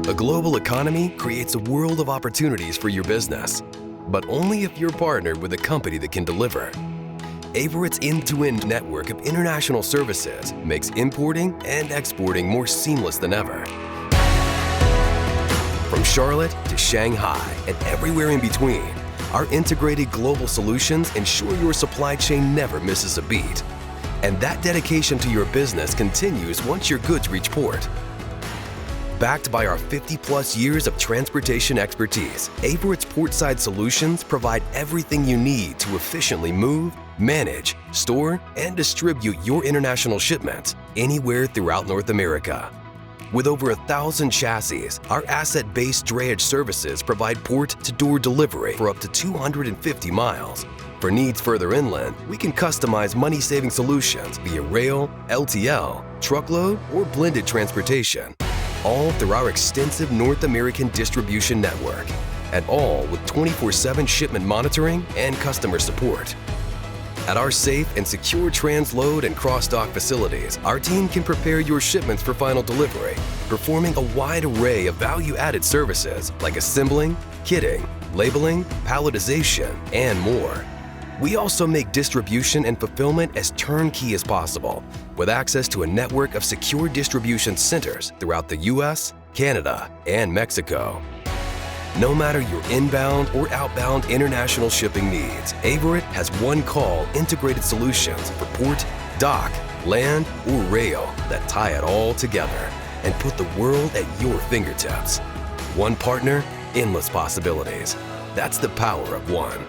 A global economy creates a world of opportunities for your business, but only if you're partnered with a company that can deliver. Averitt's end-to-end network of international services makes importing and exporting more seamless than ever. From Charlotte to Shanghai and everywhere in between, our integrated global solutions ensure your supply chain never misses a beat. And that dedication to your business continues once your goods reach port. Backed by our 50-plus years of transportation expertise, Averitt's PortSide solutions provide everything you need to efficiently move, manage, store, and distribute your international shipments anywhere throughout North America. With over 1,000 chassis, our asset-based drayage services provide port-to-door delivery for up to 250 miles. For needs further inland, we can customize money-saving solutions via rail, LTL, truckload, or blended transportation, all through our extensive North American distribution network, and all with 24/7 shipment monitoring and customer support. At our safe and secure transload and cross-dock facilities, our team can prepare your shipments for final delivery, performing a wide array of value-added services like assembling, kitting, labeling, palletization, and more. We also make distribution and fulfillment as turnkey as possible, with access to a network of secure distribution centers throughout the US, Canada, and Mexico. No matter your inbound or outbound international shipping needs, Averitt has one-call integrated solutions for port, dock, land, or rail that tie it all together and put the world at your fingertips. One partner, endless possibilities. That's the power of one.